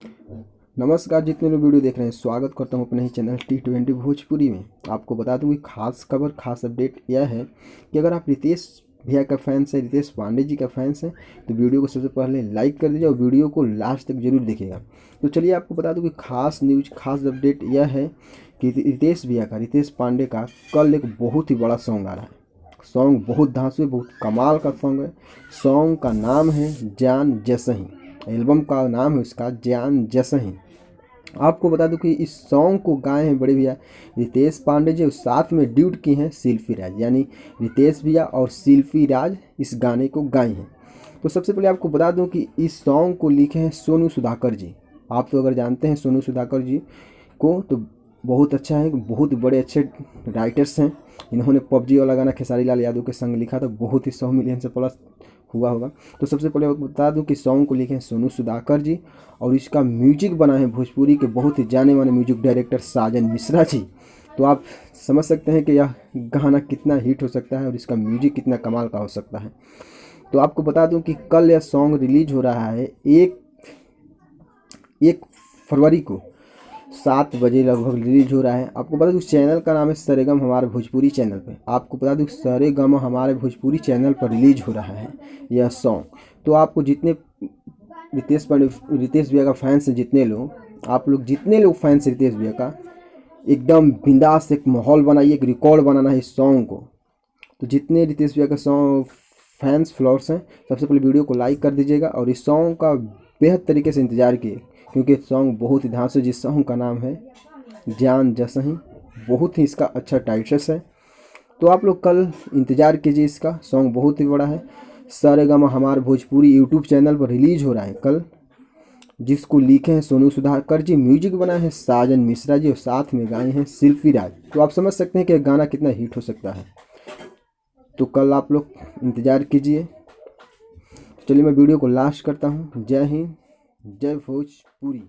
नमस्कार, जितने लोग वीडियो देख रहे हैं स्वागत करता हूं अपने ही चैनल T20 भोजपुरी में। आपको बता दूं कि खास खबर खास अपडेट यह है कि अगर आप रितेश भैया का फैंस है, रितेश पांडे जी का फैंस है, तो वीडियो को सबसे पहले लाइक कर दीजिए और वीडियो को लास्ट तक जरूर देखिएगा। तो चलिए आपको बता दूं कि खास न्यूज खास अपडेट यह है कि रितेश पांडे का कल एक बहुत ही बड़ा सॉन्ग आ रहा है। सॉन्ग बहुत धांसू, बहुत कमाल का सॉन्ग है। सॉन्ग का नाम है जान जैसही। एल्बम का नाम है उसका जान जैसही। आपको बता दूं कि इस सॉन्ग को गाए हैं बड़े भैया रितेश पांडे जी, साथ में ड्यूट की हैं शिल्पी राज, यानी रितेश भैया और शिल्पी राज इस गाने को गाए हैं। तो सबसे पहले आपको बता दूं कि इस सॉन्ग को लिखे हैं सोनू सुधाकर जी। आप तो अगर जानते हैं सोनू सुधाकर जी को तो बहुत अच्छा है, बहुत बड़े अच्छे राइटर्स हैं। इन्होंने पबजी वाला गाना खेसारी लाल यादव के संग लिखा था, बहुत ही 100 मिलियन से प्लस हुआ होगा। तो सबसे पहले बता दूं कि सॉन्ग को लिखे हैं सोनू सुधाकर जी और इसका म्यूजिक बना है भोजपुरी के बहुत ही जाने माने म्यूजिक डायरेक्टर साजन मिश्रा जी। तो आप समझ सकते हैं कि यह गाना कितना हिट हो सकता है और इसका म्यूजिक कितना कमाल का हो सकता है। तो आपको बता दूं कि कल यह सॉन्ग रिलीज हो रहा है 1 फरवरी को 7 बजे लगभग रिलीज हो रहा है। आपको बता दूं चैनल का नाम है सरेगम हमारे भोजपुरी चैनल पे। आपको बता दूं सरेगम हमारे भोजपुरी चैनल पर रिलीज हो रहा है यह सॉन्ग। तो आपको जितने रितेश भैया का फैंस हैं, जितने लोग फैंस रितेश भैया का, एकदम बिंदास एक माहौल बनाइए, एक रिकॉर्ड बनाना है इस सॉन्ग को। तो जितने रितेश भैया का सॉन्ग फैंस फ्लोर्स हैं, सबसे पहले वीडियो को लाइक कर दीजिएगा और इस सॉन्ग का बेहद तरीके से इंतज़ार किए, क्योंकि सॉन्ग बहुत ही धांसू, जिस सॉन्ग का नाम है जान जैसही, बहुत ही इसका अच्छा टाइटल्स है। तो आप लोग कल इंतज़ार कीजिए, इसका सॉन्ग बहुत ही बड़ा है। सारेगामा हमारे भोजपुरी यूट्यूब चैनल पर रिलीज हो रहा है कल, जिसको लिखे हैं सोनू सुधाकर जी, म्यूजिक बनाए हैं साजन मिश्रा जी और साथ में गाए हैं शिल्पी राज। तो आप समझ सकते हैं कि गाना कितना हिट हो सकता है। तो कल आप लोग इंतज़ार कीजिए। चलिए मैं वीडियो को लास्ट करता हूँ। जय हिंद, जय भोजपुरी।